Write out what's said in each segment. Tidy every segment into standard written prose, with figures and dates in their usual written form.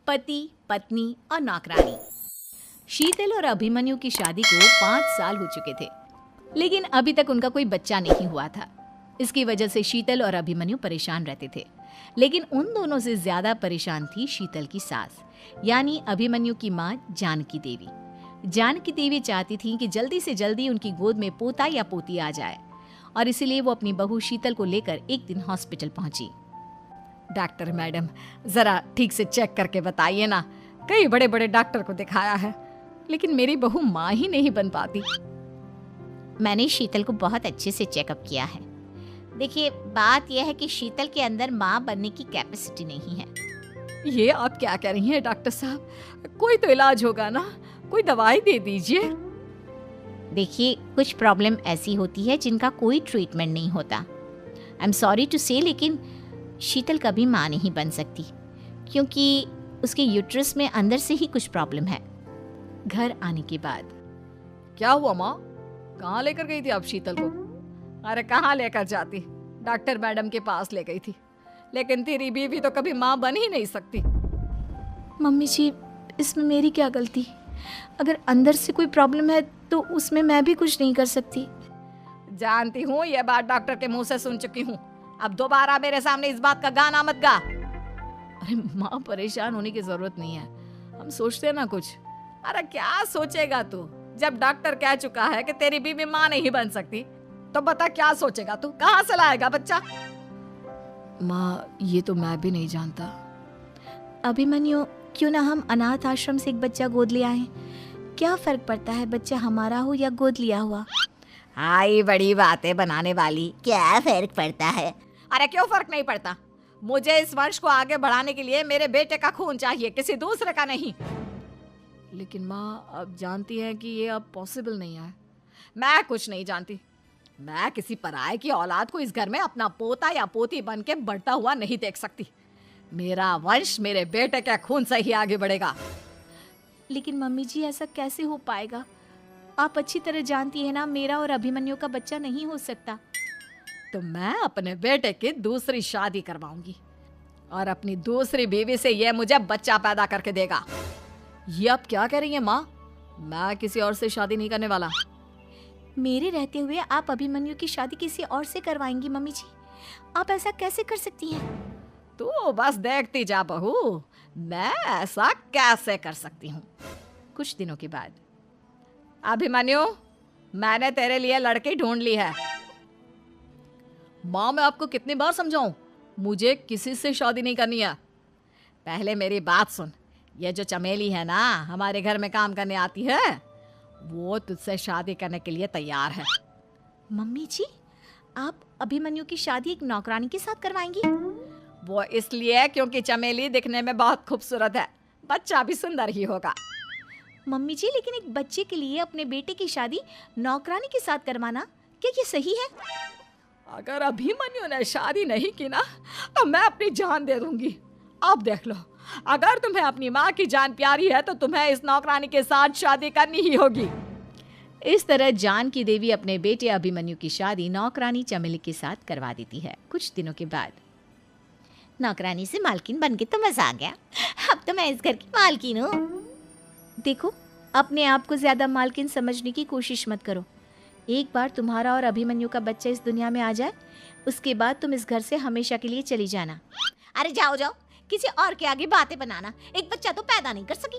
पति, पत्नी और नौकरानी। शीतल और अभिमन्यु की शादी को 5 साल हो चुके थे, लेकिन अभी तक उनका कोई बच्चा नहीं हुआ था। इसकी वजह से शीतल और अभिमन्यु परेशान रहते थे, लेकिन उन दोनों से ज्यादा परेशान थी शीतल की सास, यानी अभिमन्यु की माँ जानकी देवी। जानकी देवी चाहती थी कि जल्दी से जल्दी उनकी गोद में पोता या पोती आ जाए, और इसीलिए वो अपनी बहू शीतल को लेकर एक दिन हॉस्पिटल पहुंची। डॉक्टर मैडम, जरा ठीक से चेक करके बताइए ना। कई बड़े बड़े डॉक्टर को दिखाया है, लेकिन मेरी बहू माँ ही नहीं बन पाती। मैंने शीतल को बहुत अच्छे से चेकअप किया है। देखिए, बात यह है कि शीतल के अंदर माँ बनने की कैपेसिटी नहीं है। ये आप क्या कह रही हैं डॉक्टर साहब? कोई तो इलाज होगा ना, कोई दवाई दे दीजिए। देखिए, कुछ प्रॉब्लम ऐसी होती है जिनका कोई ट्रीटमेंट नहीं होता। आई एम सॉरी टू से, लेकिन शीतल कभी माँ नहीं बन सकती, क्योंकि उसके यूट्रस में अंदर से ही कुछ प्रॉब्लम है। घर आने के बाद क्या हुआ माँ? कहाँ लेकर गई थी आप शीतल को? अरे कहाँ लेकर जाती, डॉक्टर मैडम के पास ले गई थी, लेकिन तेरी बीवी तो कभी माँ बन ही नहीं सकती। मम्मी जी, इसमें मेरी क्या गलती? अगर अंदर से कोई प्रॉब्लम है तो उसमें मैं भी कुछ नहीं कर सकती। जानती हूँ, ये बात डॉक्टर के मुंह से सुन चुकी हूँ। अब दोबारा मेरे सामने इस बात का गाना मत गा। अरे माँ, परेशान होने की जरूरत नहीं है, हम सोचते हैं ना कुछ। अरे क्या सोचेगा तू? जब डॉक्टर कह चुका है कि तेरी बीवी माँ नहीं बन सकती, तो बता क्या सोचेगा तू? कहाँ से लाएगा बच्चा? माँ, ये तो मैं भी नहीं जानता। अभिमन्यु, क्यों ना हम अनाथ आश्रम से एक बच्चा गोद ले आए? क्या फर्क पड़ता है बच्चा हमारा हो या गोद लिया हुआ? हाय, बड़ी बातें बनाने वाली। क्या फर्क पड़ता है? अरे क्यों फर्क नहीं पड़ता? मुझे इस वंश को आगे बढ़ाने के लिए मेरे बेटे का खून चाहिए, किसी दूसरे का नहीं। लेकिन माँ, आप जानती हैं कि ये अब पॉसिबल नहीं है। मैं कुछ नहीं जानती। मैं किसी पराये की औलाद को इस घर में अपना पोता या पोती बन के बढ़ता हुआ नहीं देख सकती। मेरा वंश मेरे बेटे के खून से ही आगे बढ़ेगा। लेकिन मम्मी जी, ऐसा कैसे हो पाएगा? आप अच्छी तरह जानती है ना, मेरा और अभिमन्यु का बच्चा नहीं हो सकता। तो मैं अपने बेटे की दूसरी शादी करवाऊंगी, और अपनी दूसरी बीवी से यह मुझे बच्चा पैदा करके देगा। ये आप क्या कह रही हैं माँ? मैं किसी और से शादी नहीं करने वाला। मेरे रहते हुए आप अभिमन्यु की शादी किसी और से करवाएंगी? मम्मी जी, आप ऐसा कैसे कर सकती हैं? तू बस देखती जा बहू, मैं ऐसा कैसे कर सकती हूँ। कुछ दिनों के बाद, अभिमन्यु, मैंने तेरे लिए लड़की ढूंढ ली है। माँ, मैं आपको कितनी बार समझाऊं, मुझे किसी से शादी नहीं करनी है। पहले मेरी बात सुन। ये जो चमेली है ना, हमारे घर में काम करने आती है, वो तुझसे शादी करने के लिए तैयार है। मम्मी जी, आप अभिमन्यु की शादी एक नौकरानी के साथ करवाएंगी? वो इसलिए क्योंकि चमेली दिखने में बहुत खूबसूरत है, बच्चा भी सुंदर ही होगा। मम्मी जी, लेकिन एक बच्चे के लिए अपने बेटे की शादी नौकरानी के साथ करवाना, क्या ये सही है? अगर अभिमन्यु ने शादी नहीं की ना, तो मैं अपनी जान दे दूंगी। अब देख लो, अगर तुम्हें अपनी माँ की जान प्यारी है तो तुम्हें इस नौकरानी के साथ शादी करनी ही होगी। इस तरह जानकी देवी अपने बेटे अभिमन्यु की शादी नौकरानी चमेली के साथ करवा देती है। कुछ दिनों के बाद, नौकरानी से मालकिन बन के तो मजा आ गया। अब तो मैं इस घर की मालकिन हूँ। देखो, अपने आप को ज्यादा मालकिन समझने की कोशिश मत करो। एक बार तुम्हारा और अभिमन्यु का बच्चा इस दुनिया में आ जाए, उसके बाद तुम इस घर से हमेशा के लिए चली जाना। अरे जाओ जाओ, किसी और के आगे बातें बनाना। एक बच्चा तो पैदा नहीं कर सकी।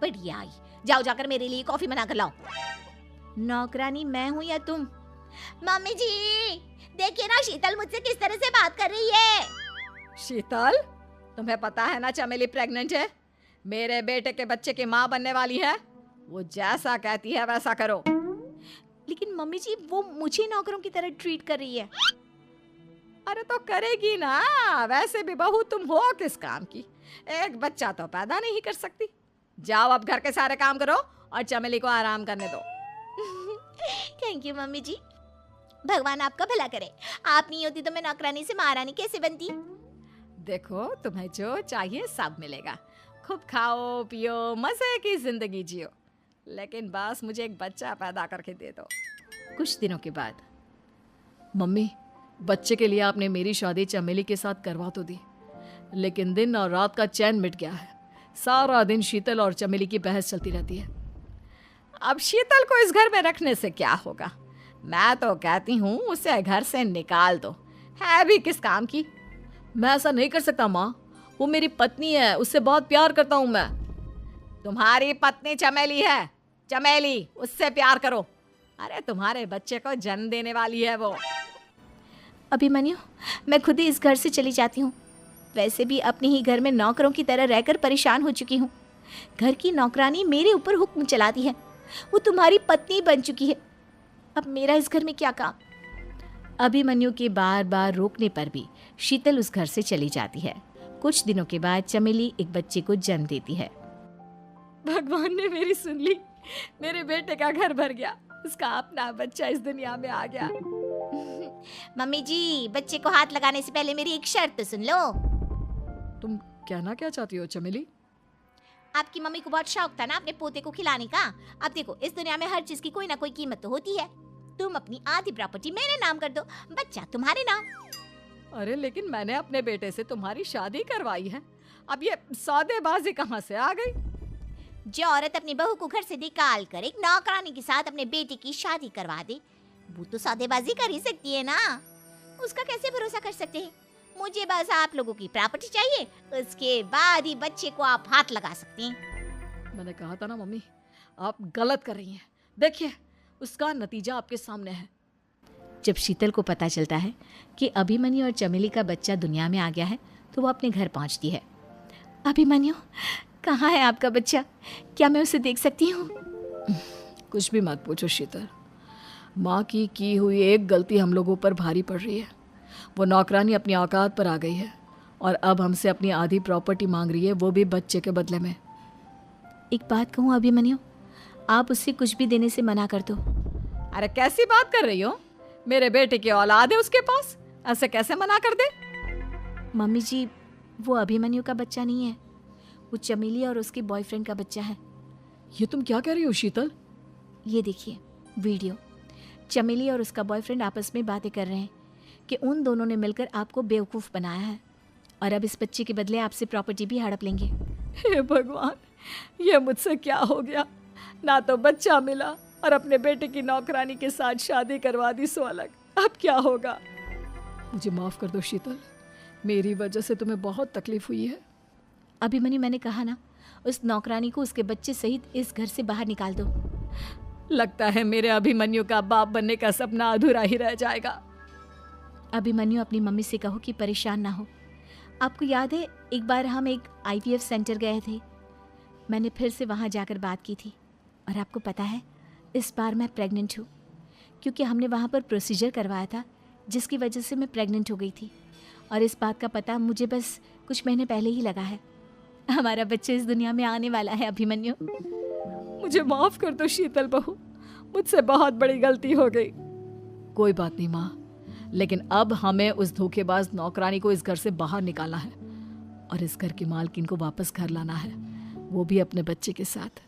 बढ़िया आई, जाओ जाकर मेरे लिए कॉफी बना कर लाओ। नौकरानी मैं हूँ या तुम? मम्मी जी, देखिए ना शीतल मुझसे किस तरह से बात कर रही है। शीतल, तुम्हें पता है ना चमेली प्रेग्नेंट है, मेरे बेटे के बच्चे की माँ बनने वाली है। वो जैसा कहती है वैसा करो। लेकिन मम्मी जी, वो मुझे नौकरों की तरह ट्रीट कर रही है। अरे तो करेगी ना, वैसे भी बहू तुम हो किस काम की? एक बच्चा तो पैदा नहीं कर सकती। जाओ अब घर के सारे काम करो और चमेली को आराम करने दो। थैंक यू मम्मी जी, भगवान आपका भला करे। आप नहीं होती तो मैं नौकरानी से महारानी कैसे बनती? देखो, तुम्हें जो चाहिए सब मिलेगा। खूब खाओ पियो, मजे की जिंदगी जियो, लेकिन बस मुझे एक बच्चा पैदा करके दे दो। कुछ दिनों के बाद, मम्मी, बच्चे के लिए आपने मेरी शादी चमेली के साथ करवा तो दी, लेकिन दिन और रात का चैन मिट गया है। सारा दिन शीतल और चमेली की बहस चलती रहती है। अब शीतल को इस घर में रखने से क्या होगा? मैं तो कहती हूँ उसे घर से निकाल दो, है भी किस काम की। मैं ऐसा नहीं कर सकता माँ, वो मेरी पत्नी है, उससे बहुत प्यार करता हूँ मैं। तुम्हारी पत्नी चमेली है, चमेली, उससे प्यार करो। अरे तुम्हारे बच्चे को जन्म देने वाली है वो। अभिमन्यु, मैं खुद ही इस घर से चली जाती हूँ। वैसे भी अपने ही घर में नौकरों की तरह रहकर परेशान हो चुकी हूँ। घर की नौकरानी मेरे ऊपर हुक्म चलाती है, वो तुम्हारी पत्नी बन चुकी है। अब मेरा इस घर में क्या काम? अभिमन्यु के बार बार रोकने पर भी शीतल उस घर से चली जाती है। कुछ दिनों के बाद चमेली एक बच्चे को जन्म देती है। भगवान ने मेरी सुन ली, मेरे बेटे का घर भर गया, उसका अपना बच्चा इस दुनिया में आ गया। मम्मी जी, बच्चे को हाथ लगाने से पहले मेरी एक शर्त तो सुन लो। तुम कहना क्या चाहती हो चमेली? आपकी मम्मी को बहुत शौक था ना अपने पोते को खिलाने का। अब देखो, इस दुनिया में हर चीज की कोई ना कोई कीमत तो होती है। तुम अपनी आधी प्रॉपर्टी मेरे नाम कर दो, बच्चा तुम्हारे नाम। अरे लेकिन मैंने अपने बेटे से तुम्हारी शादी करवाई है, अब ये सौदेबाजी कहाँ से आ गई? जो औरत अपनी बहू को घर से निकाल कर एक नौकरानी के साथ अपने बेटे की शादी करवा दे, वो तो सौदेबाजी कर ही सकती है ना। उसका कैसे भरोसा कर सकते हैं? मुझे बस आप लोगों की प्रॉपर्टी चाहिए, उसके बाद ही बच्चे को आप हाथ लगा सकते हैं। मैंने कहा था ना मम्मी, आप गलत कर रही हैं। देखिए, उसका नतीजा आपके सामने है। जब शीतल को पता चलता है कि अभिमन्यु और चमेली का बच्चा दुनिया में आ गया है तो वो अपने घर पहुंचती है। अभिमन्यु, कहाँ है आपका बच्चा? क्या मैं उसे देख सकती हूँ? कुछ भी मत पूछो शीतल, माँ की हुई एक गलती हम लोगों पर भारी पड़ रही है। वो नौकरानी अपनी औकात पर आ गई है और अब हमसे अपनी आधी प्रॉपर्टी मांग रही है, वो भी बच्चे के बदले में। एक बात कहूँ अभिमन्यु, आप उससे कुछ भी देने से मना कर दो। अरे कैसी बात कर रही हो? मेरे बेटे की औलाद है उसके पास, ऐसे कैसे मना कर दे? मम्मी जी, वो अभिमन्यु का बच्चा नहीं है, वो चमेली और उसके बॉयफ्रेंड का बच्चा है। ये तुम क्या कह रही हो शीतल? ये देखिए वीडियो, चमेली और उसका बॉयफ्रेंड आपस में बातें कर रहे हैं कि उन दोनों ने मिलकर आपको बेवकूफ़ बनाया है और अब इस बच्चे के बदले आपसे प्रॉपर्टी भी हड़प लेंगे। हे भगवान, ये मुझसे क्या हो गया? ना तो बच्चा मिला और अपने बेटे की नौकरानी के साथ शादी करवा दी सो अलग। अब क्या होगा? मुझे माफ कर दो शीतल, मेरी वजह से तुम्हें बहुत तकलीफ हुई है। अभिमन्यु, मैंने कहा ना, उस नौकरानी को उसके बच्चे सहित इस घर से बाहर निकाल दो। लगता है मेरे अभिमन्यु का बाप बनने का सपना अधूरा ही रह जाएगा। अभिमन्यु, अपनी मम्मी से कहो कि परेशान ना हो। आपको याद है एक बार हम एक IVF सेंटर गए थे, मैंने फिर से वहाँ जाकर बात की थी और आपको पता है इस बार मैं प्रेग्नेंट हूँ, क्योंकि हमने वहाँ पर प्रोसीजर करवाया था जिसकी वजह से मैं प्रेग्नेंट हो गई थी और इस बात का पता मुझे बस कुछ महीने पहले ही लगा है। हमारा बच्चा इस दुनिया में आने वाला है अभिमन्यु। मुझे माफ कर दो शीतल बहू, मुझसे बहुत बड़ी गलती हो गई। कोई बात नहीं माँ, लेकिन अब हमें उस धोखेबाज नौकरानी को इस घर से बाहर निकालना है और इस घर की मालकिन को वापस घर लाना है, वो भी अपने बच्चे के साथ।